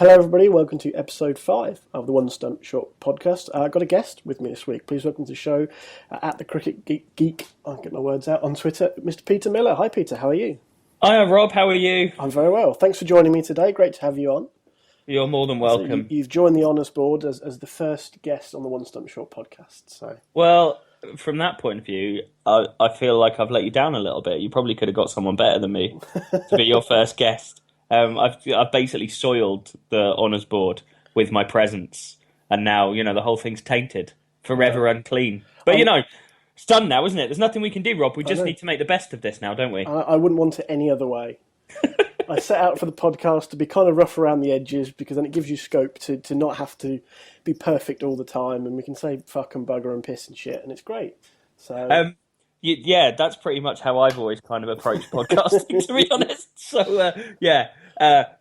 Hello, everybody. Welcome to episode 5 of the One Stump Short podcast. I've got a guest with me this week. Please welcome to the show at the Cricket Geek. I'll get my words out on Twitter. Mr. Peter Miller. Hi, Peter. How are you? Hi, Rob. How are you? I'm very well. Thanks for joining me today. Great to have you on. You're more than welcome. So you've joined the honours board as the first guest on the One Stump Short podcast. Well, from that point of view, I feel like I've let you down a little bit. You probably could have got someone better than me to be your first guest. I've basically soiled the honours board with my presence, and now the whole thing's tainted, forever unclean. But it's done now, isn't it? There's nothing we can do, Rob. We just need to make the best of this now, don't we? I wouldn't want it any other way. I set out for the podcast to be kind of rough around the edges because then it gives you scope to not have to be perfect all the time, and we can say fuck and bugger and piss and shit, and it's great. So. Yeah, that's pretty much how I've always kind of approached podcasting, to be honest. So,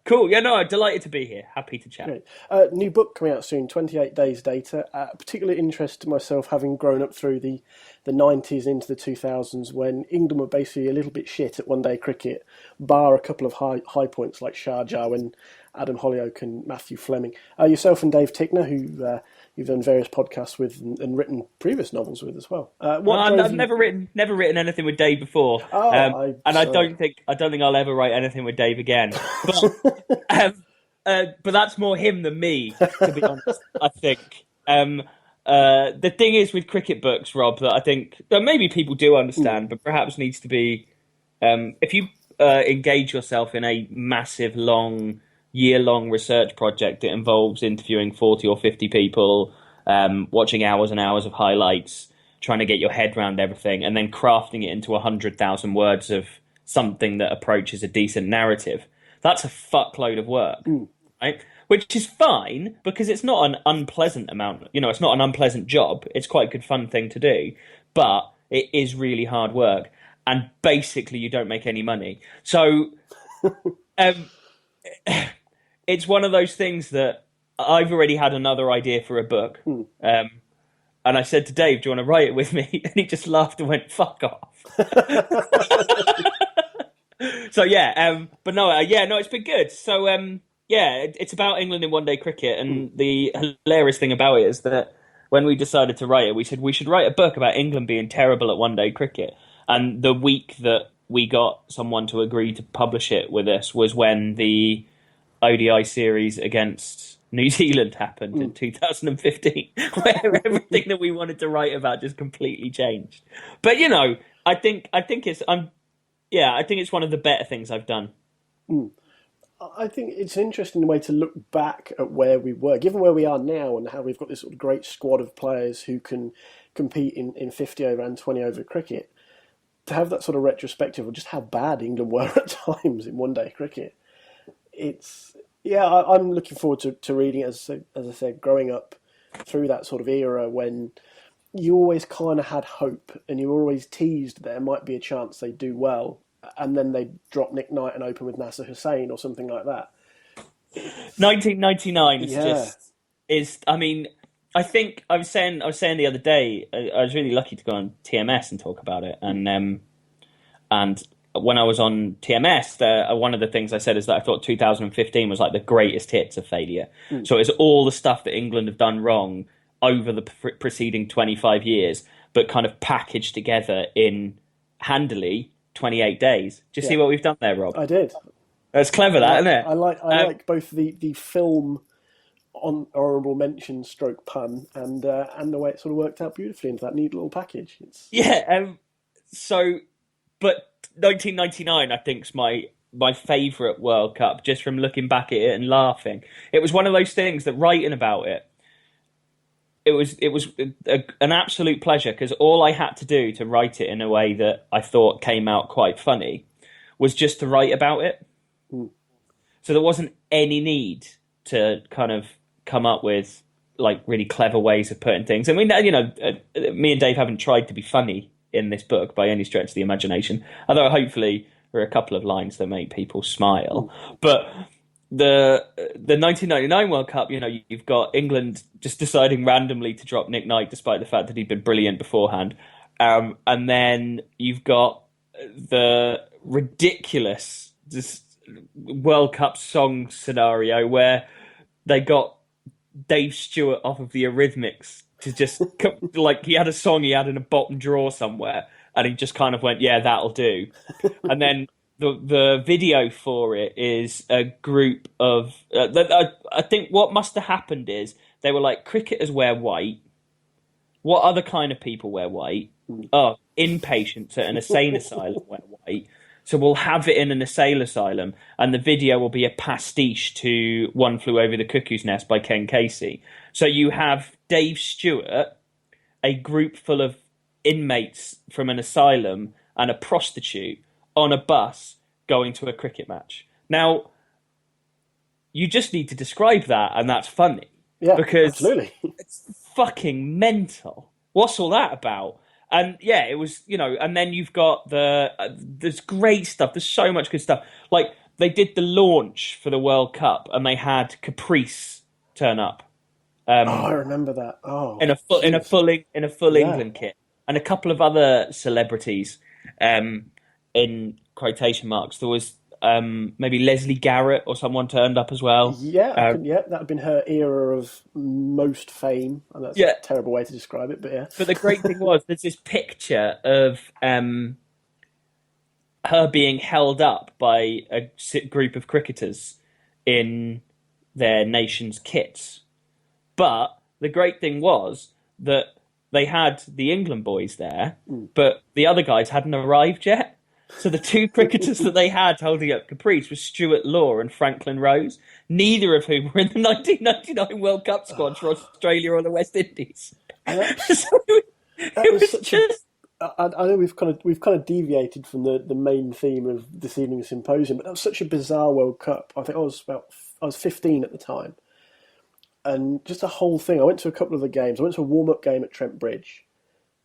cool. Yeah, no, I'm delighted to be here. Happy to chat. Great. New book coming out soon, 28 Days Data. Particularly interest to myself, having grown up through the 90s into the 2000s, when England were basically a little bit shit at one-day cricket, bar a couple of high points like Sharjah when Adam Hollioake and Matthew Fleming. Yourself and Dave Tickner, who you've done various podcasts with and written previous novels with as well. I've never written anything with Dave before, I don't think I'll ever write anything with Dave again. But that's more him than me, to be honest. I think the thing is with cricket books, Rob, that I think that maybe people do understand, but perhaps needs to be if you engage yourself in a massive, year-long research project that involves interviewing 40 or 50 people, watching hours and hours of highlights, trying to get your head around everything, and then crafting it into 100,000 words of something that approaches a decent narrative. That's a fuckload of work, right? Which is fine because it's not an unpleasant amount. It's not an unpleasant job. It's quite a good fun thing to do, but it is really hard work, and basically you don't make any money. So. It's one of those things that I've already had another idea for a book. And I said to Dave, do you want to write it with me? And he just laughed and went, fuck off. So, but no, it's been good. So, it's about England in one-day cricket. And the hilarious thing about it is that when we decided to write it, we said we should write a book about England being terrible at one-day cricket. And the week that we got someone to agree to publish it with us was when the ODI series against New Zealand happened in 2015, where everything that we wanted to write about just completely changed. But I think it's one of the better things I've done. I think it's an interesting way to look back at where we were, given where we are now, and how we've got this sort of great squad of players who can compete in 50 over and 20 over cricket. To have that sort of retrospective of just how bad England were at times in one-day cricket. I'm looking forward to reading it. As I said, growing up through that sort of era when you always kind of had hope and you were always teased there might be a chance they'd do well, and then they'd drop Nick Knight and open with Nasser Hussain or something like that. 1999 I think I was saying the other day, I was really lucky to go on TMS and talk about it, and when I was on TMS, one of the things I said is that I thought 2015 was like the greatest hits of failure. So it's all the stuff that England have done wrong over the preceding 25 years, but kind of packaged together in handily 28 days. Do you see what we've done there, Rob? I did. That's clever, that, isn't it? I like both the film on honourable mention stroke pun and the way it sort of worked out beautifully into that neat little package. But 1999 I think is my favourite World Cup, just from looking back at it and laughing. It was one of those things that writing about it was an absolute pleasure, because all I had to do to write it in a way that I thought came out quite funny was just to write about it. So there wasn't any need to kind of come up with like really clever ways of putting things. I mean, me and Dave haven't tried to be funny in this book by any stretch of the imagination, although hopefully there are a couple of lines that make people smile. But the 1999 World Cup, you've got England just deciding randomly to drop Nick Knight despite the fact that he'd been brilliant beforehand, and then you've got the ridiculous just World Cup song scenario where they got Dave Stewart off of the Eurythmics to just like he had a song he had in a bottom drawer somewhere, and he just kind of went, "Yeah, that'll do." And then the video for it is a group of I think what must have happened is they were like, cricketers wear white. What other kind of people wear white? Oh, inpatients at an insane asylum wear white. So we'll have it in an insane asylum, and the video will be a pastiche to One Flew Over the Cuckoo's Nest by Ken Casey. So you have Dave Stewart, a group full of inmates from an asylum, and a prostitute on a bus going to a cricket match. Now, you just need to describe that, and that's funny. Yeah, because absolutely. It's fucking mental. What's all that about? And yeah, it was, and then you've got there's great stuff. There's so much good stuff. Like, they did the launch for the World Cup, and they had Caprice turn up. I remember that. Oh, in a full England kit, and a couple of other celebrities. In quotation marks, there was maybe Leslie Garrett or someone turned up as well. Yeah, that had been her era of most fame, and that's a terrible way to describe it, but yeah. But the great thing was, there's this picture of her being held up by a group of cricketers in their nation's kits. But the great thing was that they had the England boys there, but the other guys hadn't arrived yet. So the two cricketers that they had holding up Caprice were Stuart Law and Franklin Rose, neither of whom were in the 1999 World Cup squad for Australia or the West Indies. I know we've kind of deviated from the main theme of this evening's symposium, but that was such a bizarre World Cup. I think I was 15 at the time, and just the whole thing. I went to a couple of the games. I went to a warm-up game at Trent Bridge,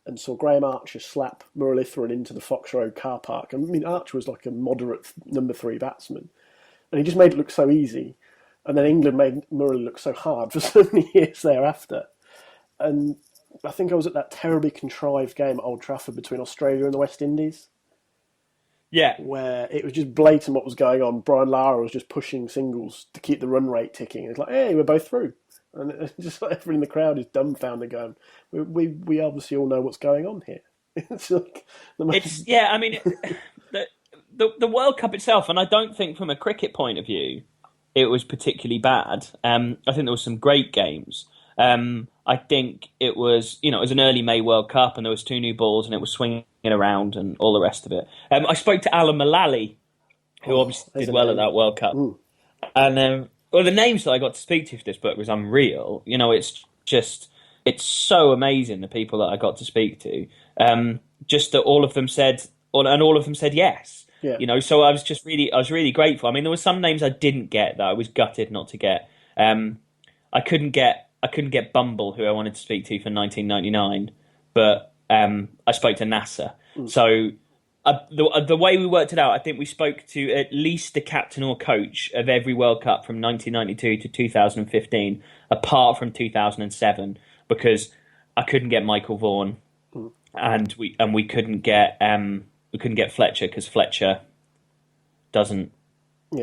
and saw Graham Archer slap Muralitharan into the Fox Road car park. I mean, Archer was like a moderate number 3 batsman, and he just made it look so easy. And then England made Murali look so hard for so many years thereafter. And I think I was at that terribly contrived game at Old Trafford between Australia and the West Indies. Yeah. Where it was just blatant what was going on. Brian Lara was just pushing singles to keep the run rate ticking. It's like, hey, we're both through. And it's just like everyone in the crowd is dumbfounded going, we obviously all know what's going on here. It's like the World Cup itself, and I don't think from a cricket point of view it was particularly bad. I think there were some great games. I think it was an early May World Cup, and there was 2 new balls, and it was swinging around and all the rest of it. I spoke to Alan Mullally, who obviously did well at that World Cup. Ooh. And well, the names that I got to speak to for this book was unreal. It's so amazing, the people that I got to speak to. Just that all of them said yes. Yeah. So I was really grateful. I mean, there were some names I didn't get that I was gutted not to get. I couldn't get Bumble, who I wanted to speak to for 1999, but I spoke to Nasser. So the way we worked it out, I think we spoke to at least the captain or coach of every World Cup from 1992 to 2015, apart from 2007, because I couldn't get Michael Vaughan, and we couldn't get Fletcher, because Fletcher doesn't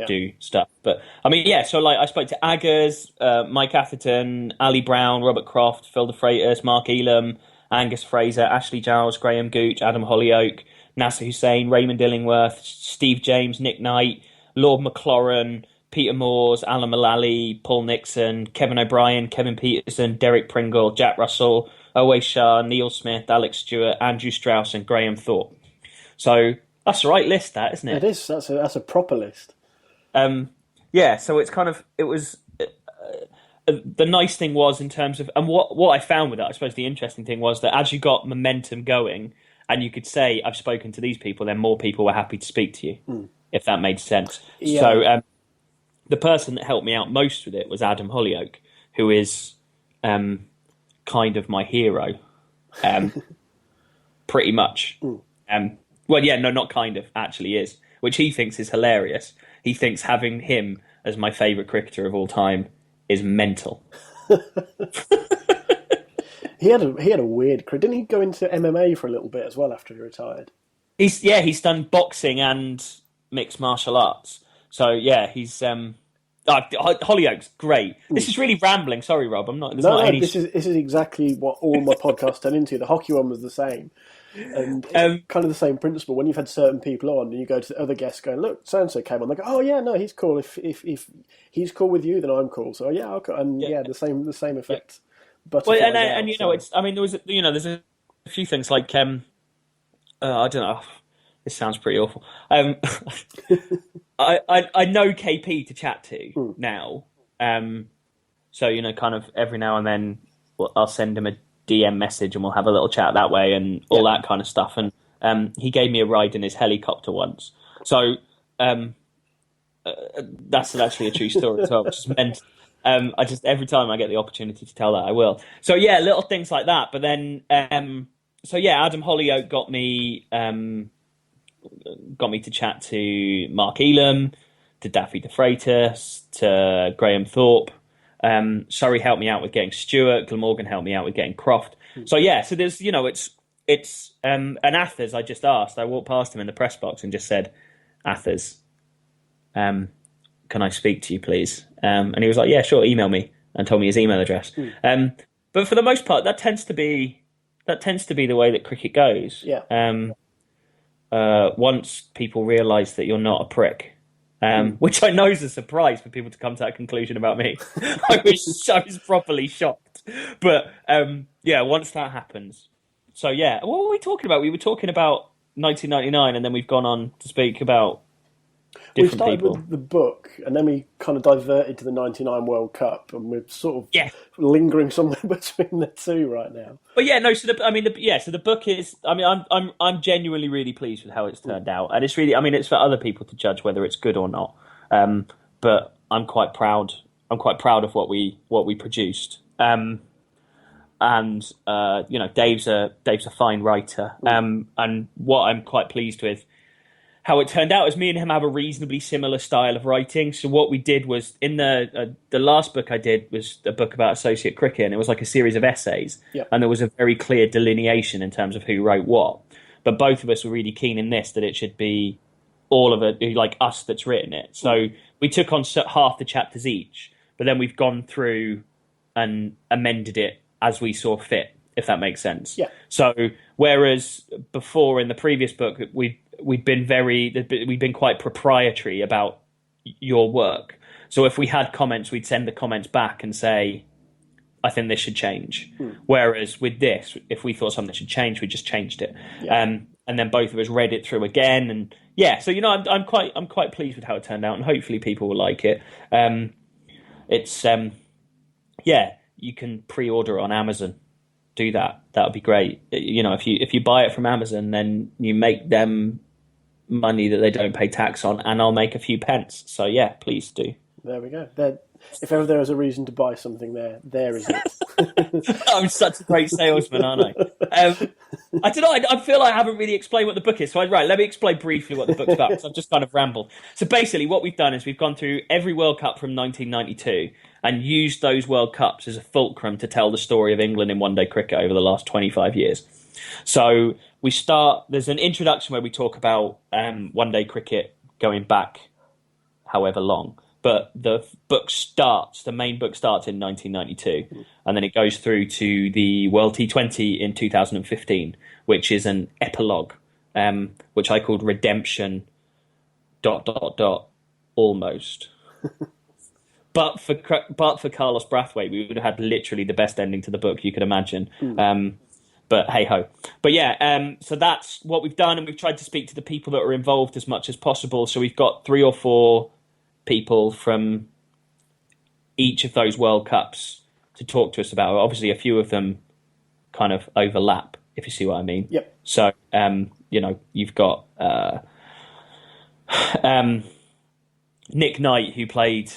do stuff. But I mean, yeah. So I spoke to Aggers, Mike Atherton, Ali Brown, Robert Croft, Phil de Freitas, Mark Elam, Angus Fraser, Ashley Giles, Graham Gooch, Adam Hollyoake, Nasser Hussain, Raymond Illingworth, Steve James, Nick Knight, Lord McLaurin, Peter Moores, Alan Mullally, Paul Nixon, Kevin O'Brien, Kevin Peterson, Derek Pringle, Jack Russell, Owe Shah, Neil Smith, Alex Stewart, Andrew Strauss, and Graham Thorpe. So that's the right list, that, isn't it? It is. That's a proper list. Yeah. So it was. The nice thing was, in terms of, and what I found with that, I suppose the interesting thing was that as you got momentum going, and you could say, I've spoken to these people, then more people were happy to speak to you, if that made sense. Yeah. So the person that helped me out most with it was Adam Hollyoake, who is kind of my hero, pretty much. Well, yeah, no, not kind of, actually is, which he thinks is hilarious. He thinks having him as my favourite cricketer of all time is mental. He had a weird career. Didn't he go into MMA for a little bit as well after he retired? He's done boxing and mixed martial arts. So yeah, he's Hollyoaks, great. This is really rambling. Sorry, Rob. I'm not. There's No, not no, any. this is exactly what all my podcasts turn into. The hockey one was the same. And it's Um, kind of the same principle. When you've had certain people on, and you go to the other guests, going, "Look, so and so came on." They go, "Oh yeah, no, he's cool. If he's cool with you, then I'm cool." So yeah, I'll co-" and yeah, yeah, the same yeah. effect Well, butterflies out. and you know, So it's. I mean, there's a few things like I don't know. This sounds pretty awful. I know KP to chat to now. So kind of every now and then, I'll send him a DM message and we'll have a little chat that way and all that kind of stuff. And he gave me a ride in his helicopter once. So that's actually a true story as well, which is meant. I just every time I get the opportunity to tell that, I will. So yeah, little things like that. But then, so yeah, Adam Hollyoak got me to chat to Mark Elam, to Daffy De Freitas, to Graham Thorpe. Surrey helped me out with getting Stewart. Glamorgan helped me out with getting Croft. So yeah, so there's it's and Athers. I just asked. I walked past him in the press box and just said, Athers, can I speak to you, please? And he was like, yeah, sure. Email me, and told me his email address. But for the most part, that tends to be the way that cricket goes. yeah, Once people realise that you're not a prick. Which I know is a surprise for people to come to that conclusion about me. I was properly shocked. But yeah, once that happens. So yeah, what were we talking about? We were talking about 1999 and then we've gone on to speak about we different started people. with the book, and then we kind of diverted to the '99 World Cup, and we're sort of Yeah. lingering somewhere between the two right now. But yeah, no. So the book is. I mean, I'm genuinely really pleased with how it's turned out, and it's really. I mean, it's for other people to judge whether it's good or not. But I'm quite proud. I'm quite proud of what we produced. And Dave's a fine writer. And what I'm quite pleased with how it turned out is me and him have a reasonably similar style of writing. So what we did was in the last book I did was a book about associate cricket, and it was like a series of essays, and there was a very clear delineation in terms of who wrote what. But both of us were really keen in this that it should be all of it, like us that's written it. So we took on half the chapters each, but then we've gone through and amended it as we saw fit, if that makes sense. Yeah. So whereas before in the previous book we'd been quite proprietary about your work. So if we had comments, we'd send the comments back and say, I think this should change. Whereas with this, if we thought something should change, we just changed it. Yeah. And then both of us read it through again. And yeah, so I'm quite pleased with how it turned out, and hopefully people will like it. It's you can pre-order it on Amazon. Do that. That would be great. If you buy it from Amazon, then you make them money that they don't pay tax on, and I'll make a few pence. So yeah, please do. There we go. If ever there is a reason to buy something, there is it. I'm such a great salesman, aren't I? I don't know. I feel like I haven't really explained what the book is. So let me explain briefly what the book's about, because I've just kind of rambled. So basically what we've done is we've gone through every World Cup from 1992 and used those World Cups as a fulcrum to tell the story of England in one-day cricket over the last 25 years. So there's an introduction where we talk about one-day cricket going back however long. But the main book starts in 1992, and then it goes through to the World T20 in 2015, which is an epilogue, which I called Redemption ... almost. But for Carlos Brathwaite, we would have had literally the best ending to the book you could imagine. But hey ho. But yeah, so that's what we've done, and we've tried to speak to the people that are involved as much as possible. So we've got 3 or 4 people from each of those World Cups to talk to us about it. Obviously, a few of them kind of overlap, if you see what I mean. Yep. So, you've got Nick Knight, who played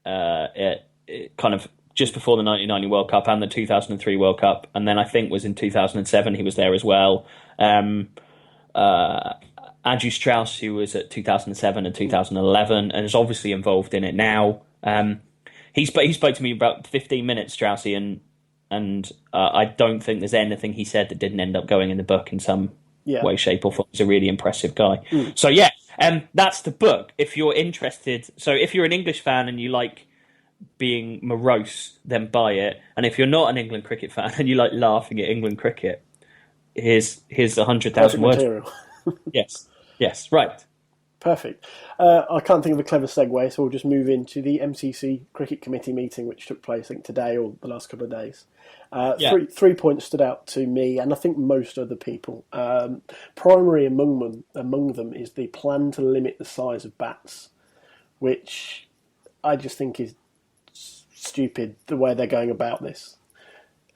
kind of just before the 1990 World Cup and the 2003 World Cup, and then I think was in 2007 he was there as well. Andrew Strauss, who was at 2007 and 2011 and is obviously involved in it now. He spoke to me about 15 minutes, Straussy, and I don't think there's anything he said that didn't end up going in the book in some Yeah. way, shape, or form. He's a really impressive guy. So yeah, that's the book. If you're interested, so if you're an English fan and you like being morose, then buy it. And if you're not an England cricket fan and you like laughing at England cricket, here's 100,000 Perfect words. material. Yes, right. Perfect. I can't think of a clever segue, so we'll just move into the MCC Cricket Committee meeting, which took place, I think, today or the last couple of days. Three points stood out to me, and I think most other people. Primary among them is the plan to limit the size of bats, which I just think is stupid, the way they're going about this.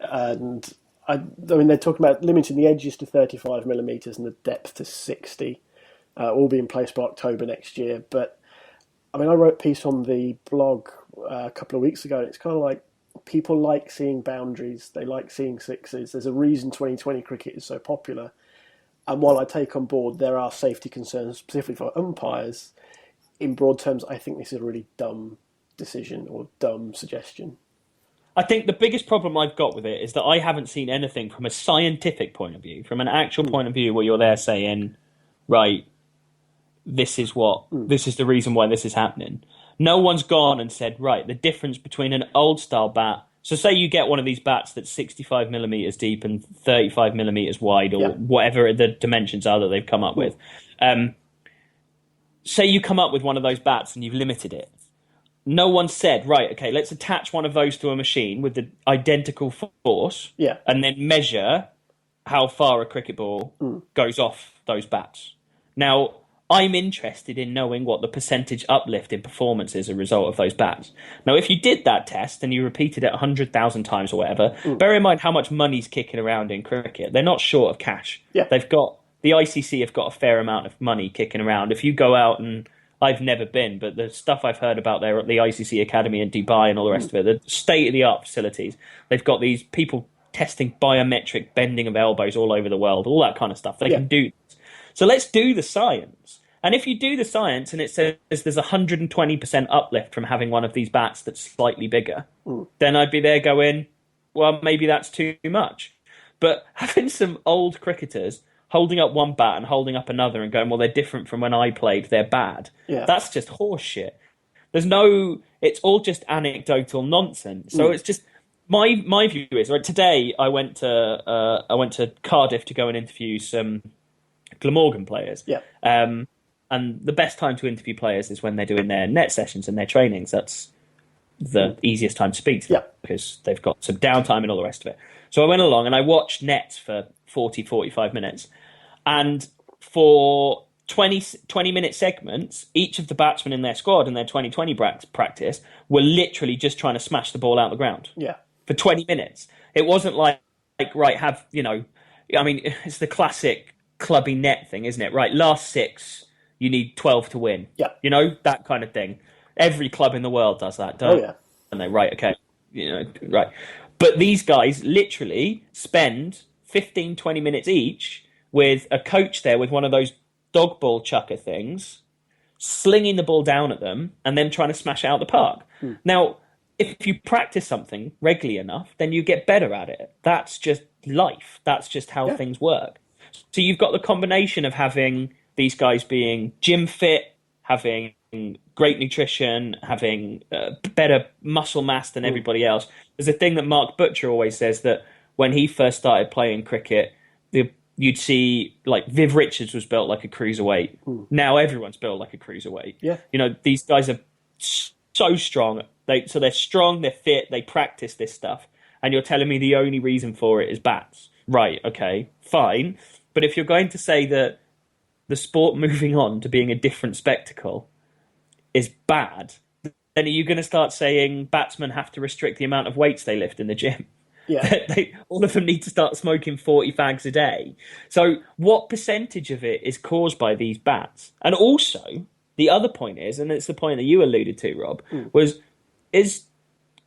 And I mean, they're talking about limiting the edges to 35 millimetres and the depth to 60. All be in place by October next year. But, I mean, I wrote a piece on the blog a couple of weeks ago, and it's kind of like people like seeing boundaries, they like seeing sixes. There's a reason 2020 cricket is so popular. And while I take on board there are safety concerns, specifically for umpires, in broad terms, I think this is a really dumb decision or dumb suggestion. I think the biggest problem I've got with it is that I haven't seen anything from a scientific point of view, from an actual point of view where you're there saying, right, this is the reason why this is happening. No one's gone and said, right, the difference between an old style bat. So say you get one of these bats that's 65 millimeters deep and 35 millimeters wide, or whatever the dimensions are that they've come up with. Say you come up with one of those bats and you've limited it. No one said, right, okay, let's attach one of those to a machine with the identical force and then measure how far a cricket ball goes off those bats. Now, I'm interested in knowing what the percentage uplift in performance is as a result of those bats. Now, if you did that test and you repeated it 100,000 times or whatever, bear in mind how much money's kicking around in cricket. They're not short of cash. Yeah. The ICC have got a fair amount of money kicking around. If you go out and I've never been, but the stuff I've heard about there at the ICC Academy in Dubai and all the rest of it, the state-of-the-art facilities, they've got these people testing biometric bending of elbows all over the world, all that kind of stuff. They can do this. So let's do the science. And if you do the science and it says there's 120% uplift from having one of these bats that's slightly bigger, then I'd be there going, well, maybe that's too much. But having some old cricketers holding up one bat and holding up another and going, well, they're different from when I played, they're bad. Yeah. That's just horse shit. It's all just anecdotal nonsense. So it's just, my view is, right, today I went to Cardiff to go and interview some Glamorgan players. Yeah. And the best time to interview players is when they're doing their net sessions and their trainings. That's the easiest time to speak to them because they've got some downtime and all the rest of it. So I went along and I watched nets for 40, 45 minutes. And for 20-minute segments, each of the batsmen in their squad in their 2020 practice were literally just trying to smash the ball out of the ground. Yeah. For 20 minutes. It wasn't like right, it's the classic clubby net thing, isn't it? Right, last 6, you need 12 to win. Yeah. You know, that kind of thing. Every club in the world does that, don't they? And they, right, okay. Right. But these guys literally spend 15, 20 minutes each with a coach there with one of those dog ball chucker things, slinging the ball down at them and then trying to smash it out the park. Now, if you practice something regularly enough, then you get better at it. That's just life. That's just how things work. So you've got the combination of having these guys being gym fit, having great nutrition, having better muscle mass than everybody else. There's a thing that Mark Butcher always says that when he first started playing cricket, you'd see, like, Viv Richards was built like a cruiserweight. Now everyone's built like a cruiserweight. Yeah. You know, these guys are so strong. So they're strong, they're fit, they practice this stuff. And you're telling me the only reason for it is bats. Right, okay, fine. But if you're going to say that the sport moving on to being a different spectacle is bad, then are you going to start saying batsmen have to restrict the amount of weights they lift in the gym? Yeah. All of them need to start smoking 40 fags a day. So what percentage of it is caused by these bats? And also, the other point is, and it's the point that you alluded to, Rob, is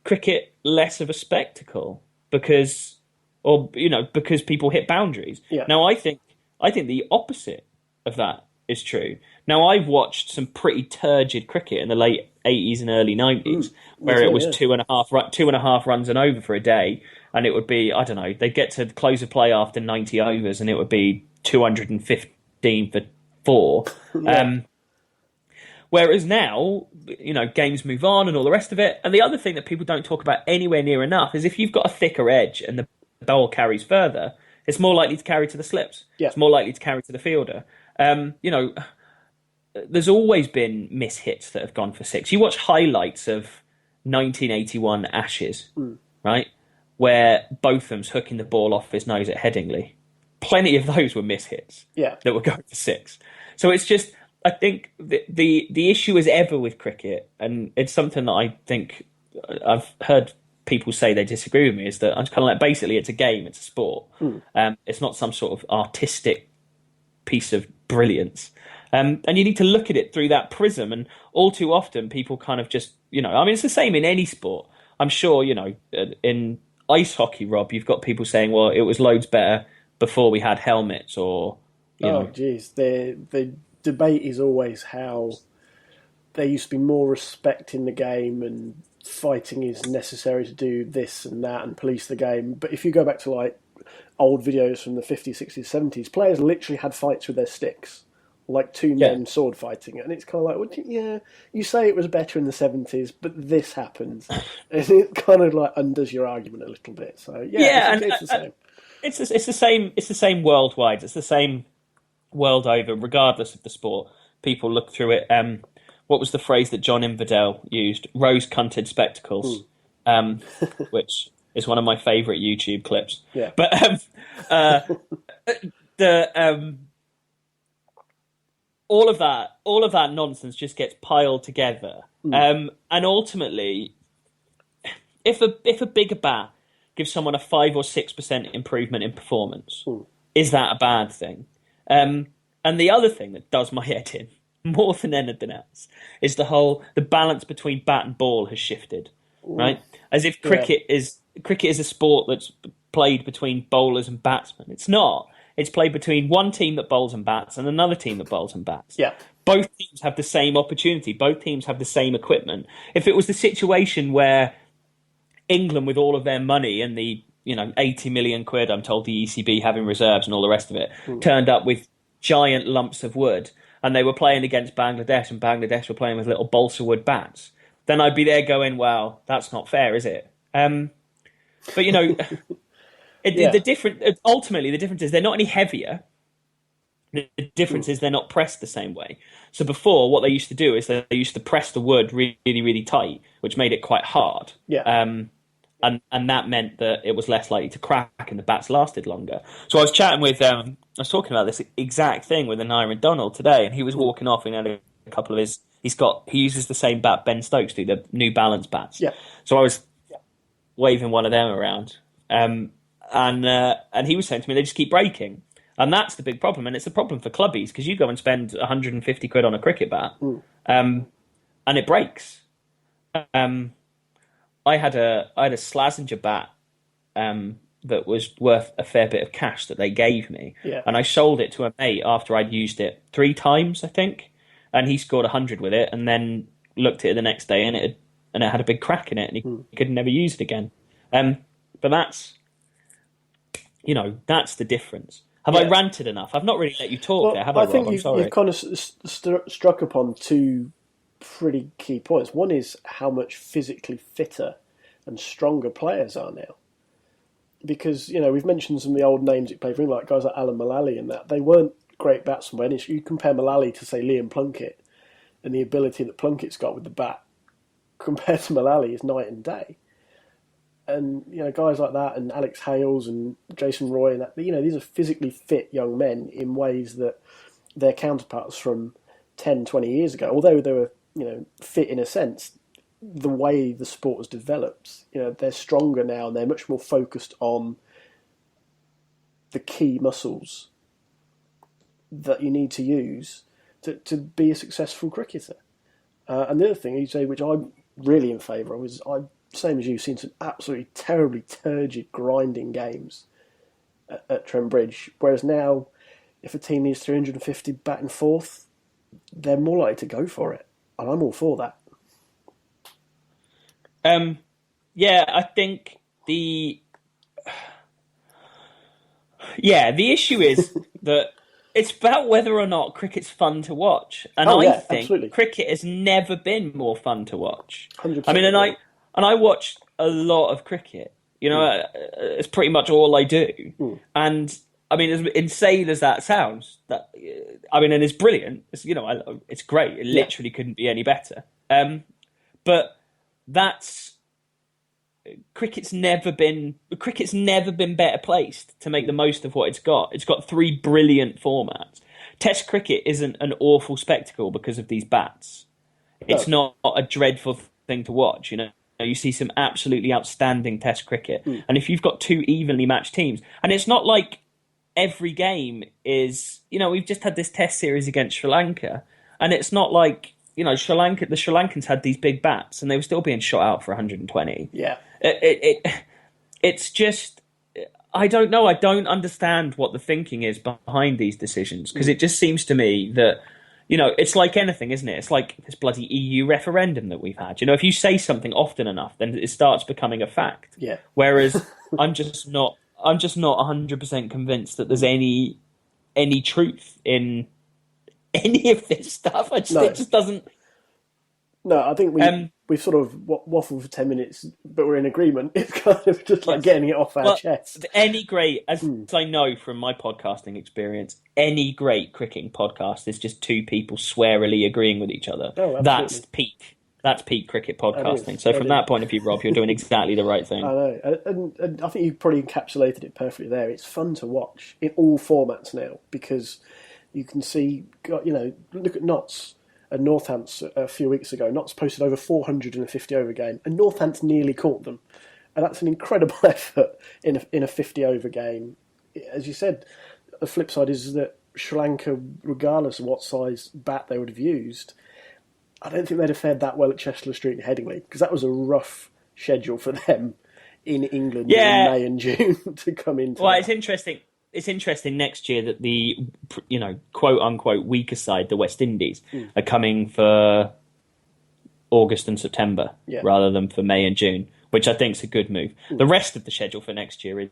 cricket less of a spectacle because people hit boundaries? Yeah. Now, I think the opposite of that is true. Now, I've watched some pretty turgid cricket in the late 80s and early 90s where it was 2.5 runs and over for a day, and it would be, I don't know, they'd get to close of play after 90 overs and it would be 215 for 4. Yeah. Whereas now, games move on and all the rest of it. And the other thing that people don't talk about anywhere near enough is if you've got a thicker edge and the ball carries further, it's more likely to carry to the slips. Yeah. It's more likely to carry to the fielder. There's always been miss hits that have gone for 6. You watch highlights of 1981 Ashes, right, where Botham's hooking the ball off his nose at Headingley. Plenty of those were miss hits that were going for 6. So it's just, I think the issue as ever with cricket, and it's something that I think I've heard people say they disagree with me, is that I'm kind of like, basically it's a game, it's a sport. It's not some sort of artistic piece of brilliance. And you need to look at it through that prism. And all too often people kind of just, it's the same in any sport. I'm sure, in ice hockey, Rob, you've got people saying, well, it was loads better before we had helmets, or, geez. The debate is always how there used to be more respect in the game and fighting is necessary to do this and that and police the game. But if you go back to like old videos from the 50s, 60s, 70s, players literally had fights with their sticks, like two men sword fighting. And it's kind of like, you say it was better in the 70s, but this happens. And it kind of like undoes your argument a little bit. So it's the same. It's the same. It's the same worldwide. It's the same world over, regardless of the sport. People look through it. What was the phrase that John Inverdale used? Rose-cunted spectacles, which is one of my favourite YouTube clips. Yeah. But all of that nonsense just gets piled together, and ultimately, if a bigger bat gives someone a 5 or 6% improvement in performance, is that a bad thing? And the other thing that does my head in more than anything else is the balance between bat and ball has shifted, right? As if cricket is a sport that's played between bowlers and batsmen. It's not. It's played between one team that bowls and bats and another team that bowls and bats. Yeah. Both teams have the same opportunity. Both teams have the same equipment. If it was the situation where England, with all of their money and the 80 million quid, I'm told the ECB having reserves and all the rest of it, turned up with giant lumps of wood, and they were playing against Bangladesh, and Bangladesh were playing with little balsa wood bats, then I'd be there going, well, that's not fair, is it? But ultimately the difference is they're not any heavier. The difference is they're not pressed the same way. So before, what they used to do is they used to press the wood really, really tight, which made it quite hard. Yeah. And that meant that it was less likely to crack and the bats lasted longer. So I was chatting with, I was talking about this exact thing with Anira Donald today, and he was walking off and had a couple of his, he uses the same bat Ben Stokes do, the New Balance bats. Yeah. So I was waving one of them around, and he was saying to me, they just keep breaking. And that's the big problem, and it's a problem for clubbies, because you go and spend 150 quid on a cricket bat, and it breaks. I had a Slazenger bat that was worth a fair bit of cash that they gave me, and I sold it to a mate after I'd used it 3 times, I think, and he scored 100 with it, and then looked at it the next day, and it had a big crack in it, and he could never use it again. But that's the difference. Have I ranted enough? I've not really let you talk there, have I, Rob? think I'm sorry. you've kind of struck upon 2 pretty key points. One is how much physically fitter and stronger players are now. Because, we've mentioned some of the old names that played for England, like guys like Alan Mullally and that. They weren't great batsmen. If you compare Mullally to, say, Liam Plunkett, and the ability that Plunkett's got with the bat, compared to Mullally, is night and day. And, guys like that, and Alex Hales and Jason Roy, and that, these are physically fit young men in ways that their counterparts from 10, 20 years ago, although they were, fit in a sense, the way the sport has developed, they're stronger now and they're much more focused on the key muscles that you need to use to be a successful cricketer. And the other thing you say, which I'm really in favour of, is same as you, seen some absolutely terribly turgid, grinding games at Trent Bridge. Whereas now, if a team needs 350 batting fourth, they're more likely to go for it. And I'm all for that. I think Yeah, the issue is that it's about whether or not cricket's fun to watch, and Oh I yeah, think absolutely, cricket has never been more fun to watch. I 100% mean, agree. and I watch a lot of cricket. You know, it's pretty much all I do, and I mean, as insane as that sounds, I mean, and it's brilliant. It's, you know, it's great. It Yeah, literally couldn't be any better. But that's cricket's never been better placed to make the most of what it's got. It's got three brilliant formats. Test cricket isn't an awful spectacle because of these bats. It's no, not a dreadful thing to watch. You know, you see some absolutely outstanding Test cricket, and if you've got two evenly matched teams, and it's not like every game is. You know, we've just had this Test series against Sri Lanka, and it's not like, you know, the Sri Lankans had these big bats, and they were still being shot out for 120. yeah. It's just, I don't know. I don't understand what the thinking is behind these decisions, because it just seems to me that, you know, it's like anything, isn't it? It's like this bloody EU referendum that we've had. You know, if you say something often enough, then it starts becoming a fact. Yeah. Whereas I'm just not 100% convinced that there's any truth in any of this stuff. No, It just doesn't. no. I think we sort of waffled for 10 minutes, but we're in agreement. It's kind of just like Yes. getting it off our Well, chest. any great, as I know from my podcasting experience, any great cricketing podcast is just two people swarily agreeing with each other. Oh, absolutely. That's peak. That's peak cricket podcasting. So from that point of view, Rob, you're doing exactly the right thing. I know, and I think you probably encapsulated it perfectly there. It's fun to watch in all formats now because you can see, you know, look at Notts and Northants a few weeks ago. Notts posted over 450 over game, and Northants nearly caught them, and that's an incredible effort in a 50 over game. As you said, the flip side is that Sri Lanka, regardless of what size bat they would have used, I don't think they'd have fared that well at Chester Street and Headingley, because that was a rough schedule for them in England in May and June to come into. Well, it's interesting. It's interesting next year that the, you know, quote unquote weaker side, the West Indies, are coming for August and September rather than for May and June, which I think is a good move. The rest of the schedule for next year is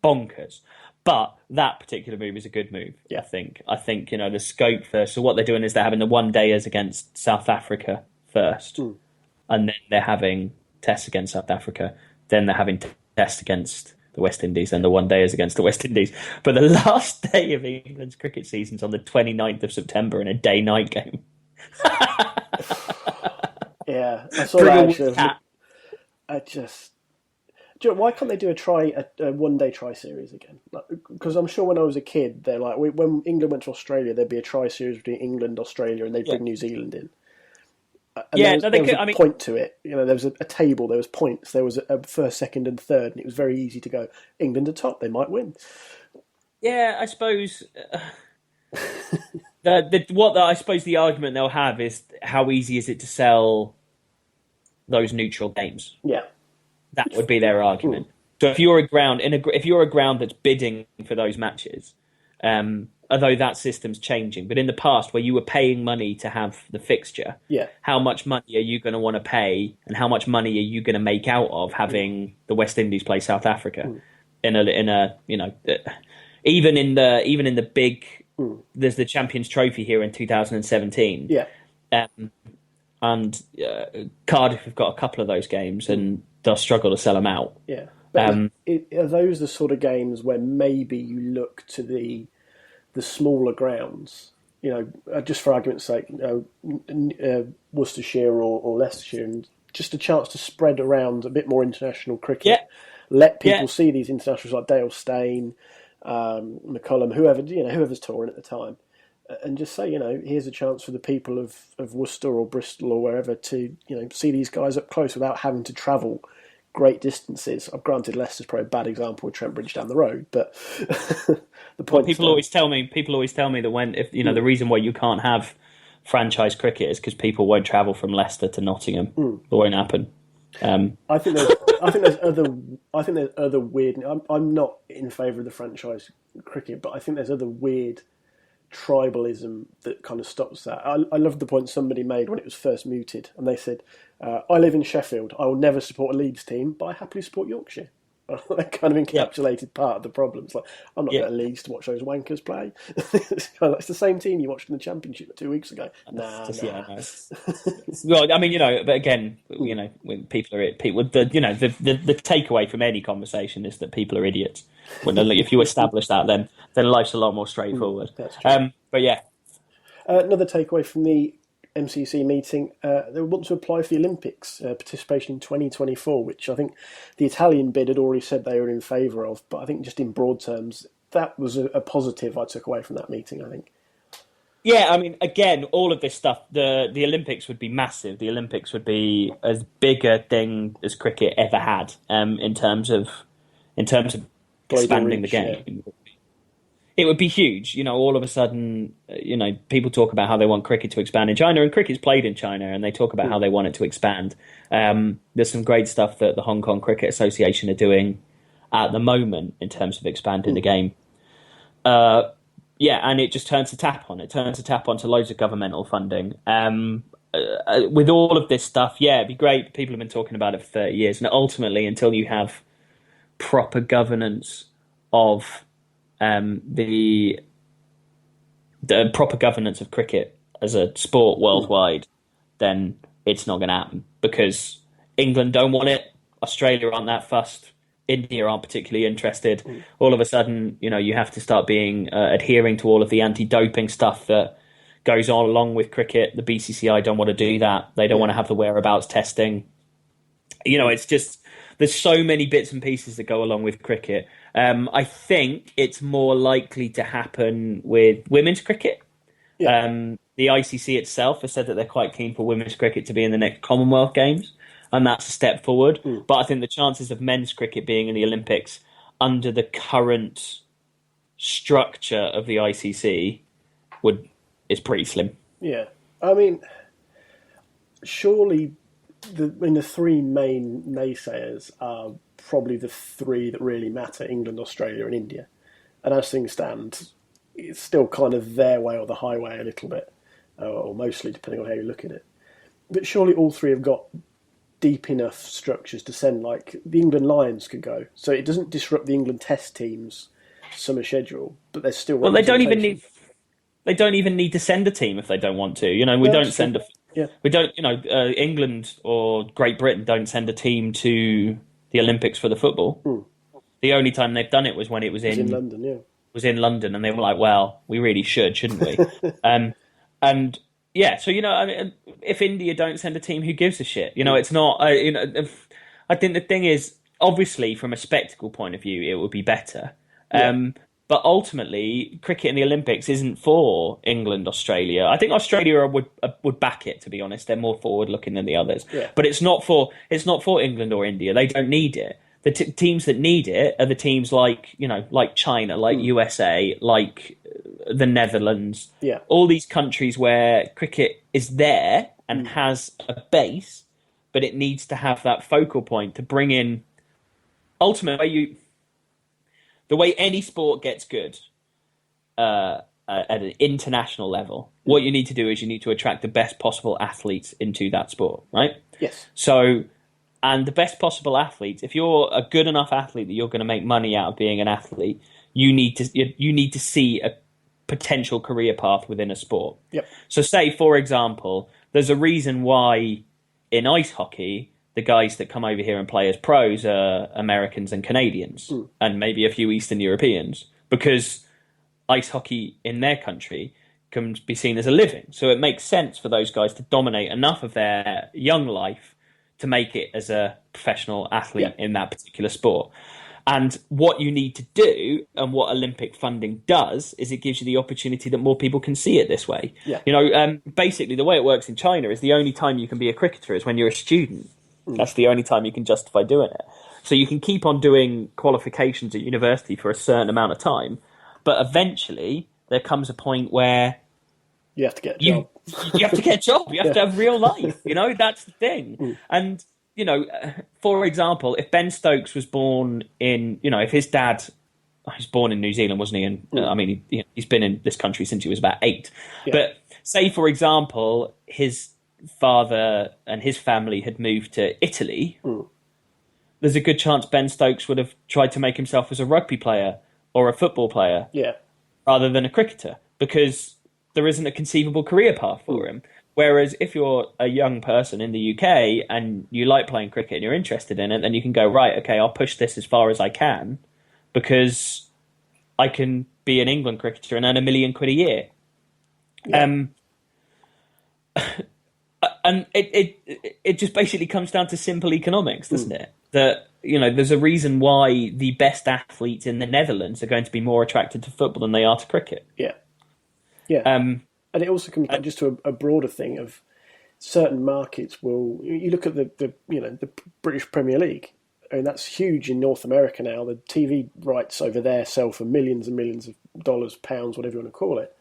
bonkers. But that particular move is a good move, I think. I think, you know, the scope for... So what they're doing is they're having the one-dayers against South Africa first. And then they're having tests against South Africa. Then they're having tests against the West Indies and the one-dayers against the West Indies. But the last day of England's cricket season's on the 29th of September in a day-night game. Yeah, I saw that actually. I just... Why can't they do a one-day try series again? Because I'm sure when I was a kid, they're like, when England went to Australia, there'd be a try series between England, Australia, and they'd bring New Zealand in. And there was a point to it. You know, there was a table, there was points, there was a first, second, and third, and it was very easy to go, England are top, they might win. Yeah, I suppose... I suppose the argument they'll have is how easy is it to sell those neutral games? Yeah. That would be their argument. So if you're a ground that's bidding for those matches, although that system's changing, but in the past where you were paying money to have the fixture, how much money are you going to want to pay, and how much money are you going to make out of having the West Indies play South Africa in a you know, even in the big there's the Champions Trophy here in 2017. And Cardiff have got a couple of those games, and they'll struggle to sell them out. Yeah. But are those the sort of games where maybe you look to the smaller grounds? You know, just for argument's sake, you know, Worcestershire or Leicestershire, and just a chance to spread around a bit more international cricket. Yeah. Let people see these internationals like Dale Steyn, McCullum, whoever's touring at the time. And just say, you know, here's a chance for the people of Worcester or Bristol or wherever to, you know, see these guys up close without having to travel great distances. I've granted Leicester's probably a bad example with Trent Bridge down the road, but the point. People always tell me that if the reason why you can't have franchise cricket is because people won't travel from Leicester to Nottingham. It won't happen. I think there's other weird. I'm not in favour of the franchise cricket, but I think there's other weird tribalism that kind of stops that. I love the point somebody made when it was first mooted, and they said, I live in Sheffield, I will never support a Leeds team, but I happily support Yorkshire. That kind of Yeah, encapsulated part of the problem. It's like, I'm not yeah. going to leagues to watch those wankers play. It's kind of like, it's the same team you watched in the Championship 2 weeks ago. It's Nah, just yeah, nah. no. Well, I mean, but again, Mm, when people are people, the takeaway from any conversation is that people are idiots. When if you establish that, then life's a lot more straightforward. that's true. But yeah, Another takeaway from the MCC meeting, they want to apply for the Olympics, participation in 2024, which I think the Italian bid had already said they were in favour of, but I think just in broad terms, that was a positive I took away from that meeting, I think. yeah. I mean, again, all of this stuff, the Olympics would be massive. The Olympics would be as big a thing as cricket ever had, in terms of Global expanding the reach, yeah. game. It would be huge. All of a sudden, people talk about how they want cricket to expand in China, and cricket's played in China, and they talk about how they want it to expand. There's some great stuff that the Hong Kong Cricket Association are doing at the moment in terms of expanding the game. Yeah, and it just turns the tap on. It turns the tap on to loads of governmental funding. With all of this stuff, yeah, it'd be great. People have been talking about it for 30 years, and ultimately, until you have proper governance of the proper governance of cricket as a sport worldwide, then it's not going to happen because England don't want it, Australia aren't that fussed, India aren't particularly interested. All of a sudden, you have to start being adhering to all of the anti-doping stuff that goes on along with cricket. The BCCI don't want to do that. They don't want to have the whereabouts testing. It's just there's so many bits and pieces that go along with cricket. I think it's more likely to happen with women's cricket. Yeah. The ICC itself has said that they're quite keen for women's cricket to be in the next Commonwealth Games, and that's a step forward. But I think the chances of men's cricket being in the Olympics under the current structure of the ICC is pretty slim. Yeah. I mean, surely the three main naysayers are probably the three that really matter: England, Australia, and India. And as things stand, it's still kind of their way or the highway a little bit, or mostly, depending on how you look at it. But surely all three have got deep enough structures to send, like the England Lions could go, so it doesn't disrupt the England Test team's summer schedule, but there's still Well, representation. they don't even need to send a team if they don't want to. We Yeah, don't that's true. send a Yeah. we don't England or Great Britain don't send a team to the Olympics for the football. The only time they've done it was when it was It's in in London, yeah. was in London, and they were like, "Well, we really should, shouldn't we?" And yeah, so I mean, if India don't send a team, who gives a shit? It's not. I think the thing is, obviously, from a spectacle point of view, it would be better. Yeah. But ultimately, cricket in the Olympics isn't for England, Australia. I think Australia would back it. To be honest, they're more forward looking than the others. Yeah. But it's not for England or India. They don't need it. The teams that need it are the teams like China, like USA, like the Netherlands. Yeah. All these countries where cricket is there and has a base, but it needs to have that focal point to bring in. Ultimately, the way any sport gets good at an international level, what you need to do is you need to attract the best possible athletes into that sport, right? Yes. So, and the best possible athletes, if you're a good enough athlete that you're going to make money out of being an athlete, you need to see a potential career path within a sport. Yep. So, say for example, there's a reason why in ice hockey the guys that come over here and play as pros are Americans and Canadians, and maybe a few Eastern Europeans, because ice hockey in their country can be seen as a living. So it makes sense for those guys to dominate enough of their young life to make it as a professional athlete in that particular sport. And what you need to do, and what Olympic funding does, is it gives you the opportunity that more people can see it this way. Yeah. Basically, the way it works in China is the only time you can be a cricketer is when you're a student. That's the only time you can justify doing it. So you can keep on doing qualifications at university for a certain amount of time, but eventually there comes a point where You have to get a job. you have to get a job. You have to have real life. That's the thing. And for example, if Ben Stokes was born in, if his dad, he was born in New Zealand, wasn't he? And I mean, he's been in this country since he was about 8. Yeah. But say, for example, his father and his family had moved to Italy, there's a good chance Ben Stokes would have tried to make himself as a rugby player or a football player rather than a cricketer, because there isn't a conceivable career path for him. Whereas if you're a young person in the UK and you like playing cricket and you're interested in it, then you can go, right, okay, I'll push this as far as I can because I can be an England cricketer and earn £1 million a year. Yeah. And it just basically comes down to simple economics, doesn't it? That, there's a reason why the best athletes in the Netherlands are going to be more attracted to football than they are to cricket. Yeah. Yeah. And it also comes back just to a broader thing of certain markets will. You look at the British Premier League. I mean, that's huge in North America now. The TV rights over there sell for millions and millions of dollars, pounds, whatever you want to call it.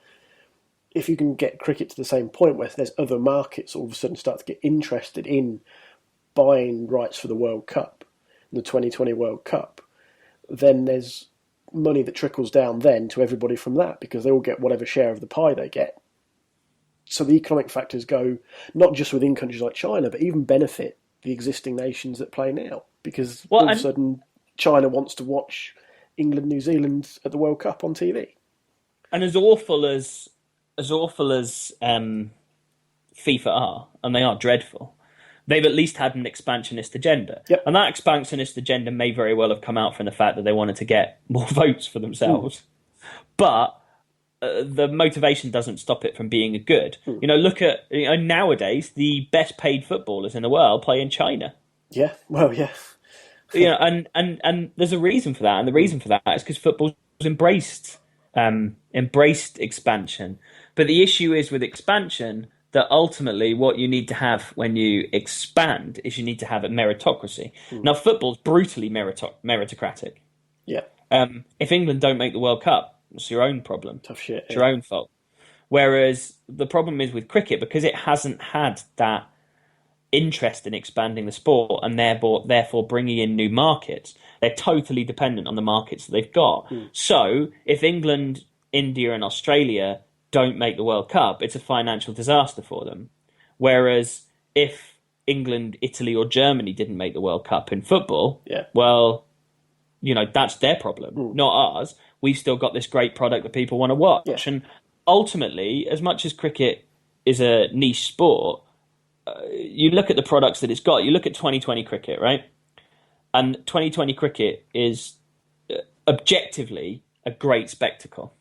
If you can get cricket to the same point where there's other markets all of a sudden start to get interested in buying rights for the World Cup, the 2020 World Cup, then there's money that trickles down then to everybody from that, because they all get whatever share of the pie they get. So the economic factors go not just within countries like China, but even benefit the existing nations that play now, because all of a sudden China wants to watch England, New Zealand at the World Cup on TV. And as awful as FIFA are, and they are dreadful, they've at least had an expansionist agenda. Yep. And that expansionist agenda may very well have come out from the fact that they wanted to get more votes for themselves. But the motivation doesn't stop it from being a good. Look at nowadays, the best paid footballers in the world play in China. Yeah, well, yeah. And there's a reason for that. And the reason for that is because football's embraced expansion. But the issue is with expansion that ultimately what you need to have when you expand is you need to have a meritocracy. Now, football's brutally meritocratic. Yeah. If England don't make the World Cup, it's your own problem. Tough shit. It's your own fault. Whereas the problem is with cricket, because it hasn't had that interest in expanding the sport and therefore bringing in new markets, they're totally dependent on the markets that they've got. So if England, India and Australia don't make the World Cup, it's a financial disaster for them. Whereas if England, Italy or Germany didn't make the World Cup in football, well, that's their problem, not ours. We've still got this great product that people want to watch. Yeah. And ultimately, as much as cricket is a niche sport, you look at the products that it's got. You look at 2020 cricket, right? And 2020 cricket is objectively a great spectacle.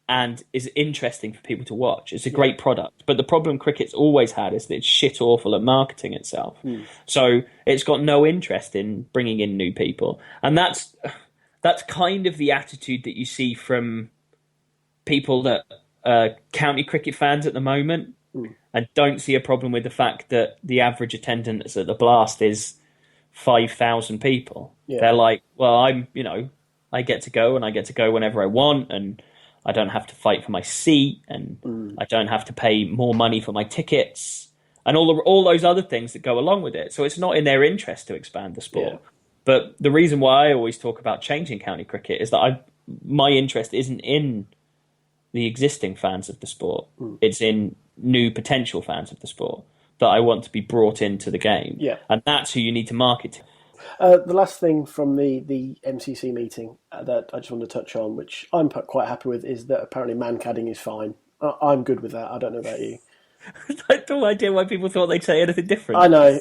And is interesting for people to watch. It's a great product. But the problem cricket's always had is that it's shit awful at marketing itself. So it's got no interest in bringing in new people. And that's kind of the attitude that you see from people that are county cricket fans at the moment and don't see a problem with the fact that the average attendance at the Blast is 5,000 people. Yeah. They're like, well, I get to go and I get to go whenever I want, and I don't have to fight for my seat, and I don't have to pay more money for my tickets, and all those other things that go along with it. So it's not in their interest to expand the sport. Yeah. But the reason why I always talk about changing county cricket is that my interest isn't in the existing fans of the sport. It's in new potential fans of the sport that I want to be brought into the game. Yeah. And that's who you need to market to. The last thing from the MCC meeting that I just want to touch on, which I'm quite happy with, is that apparently man-cadding is fine. I'm good with that. I don't know about you. I have no idea why people thought they'd say anything different. I know.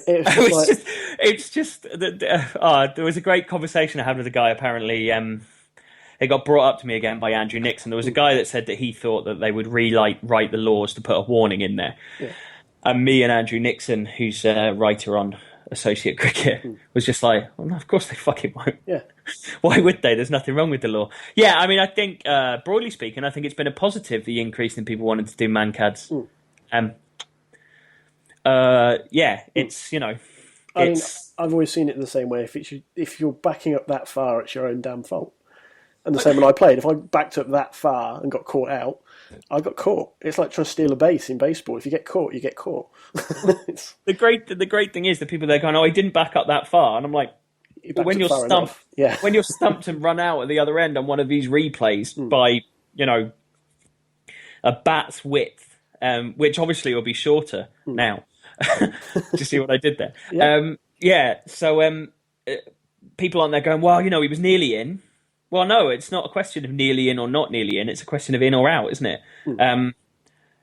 There was a great conversation I had with a guy, apparently. It got brought up to me again by Andrew Nixon. There was a guy that said that he thought that they would write the laws to put a warning in there. Yeah. And me and Andrew Nixon, who's a writer on Associate Cricket, was just like, well, no, of course they fucking won't. Yeah. Why would they? There's nothing wrong with the law. Yeah, I mean, I think, broadly speaking, I think it's been a positive, the increase in people wanting to do man-cads. It's, I mean, I've always seen it the same way. If you're backing up that far, it's your own damn fault. And the same when I played. If I backed up that far and got caught out, I got caught. It's like trying to steal a base in baseball. If you get caught, you get caught. The great thing is that people, they're going, oh, I didn't back up that far. And I'm like, when you're stumped, when you're stumped and run out at the other end on one of these replays by, a bat's width, which obviously will be shorter now. Do you see what I did there? Yeah. yeah, so people aren't there going, well, he was nearly in. Well, no, it's not a question of nearly in or not nearly in. It's a question of in or out, isn't it? Hmm.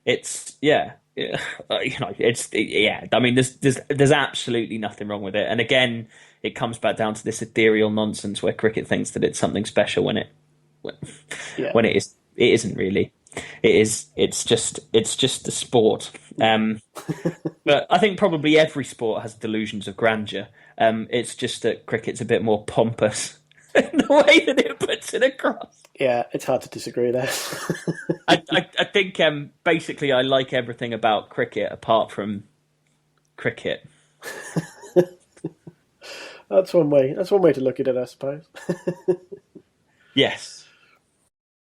It's yeah, it's yeah. I mean, there's absolutely nothing wrong with it. And again, it comes back down to this ethereal nonsense where cricket thinks that it's something special Yeah. when it isn't really. It is. It's just a sport. But I think probably every sport has delusions of grandeur. It's just that cricket's a bit more pompous in the way that it puts it across. Yeah, it's hard to disagree there. I think basically I like everything about cricket apart from cricket. That's one way. That's one way to look at it, I suppose. Yes.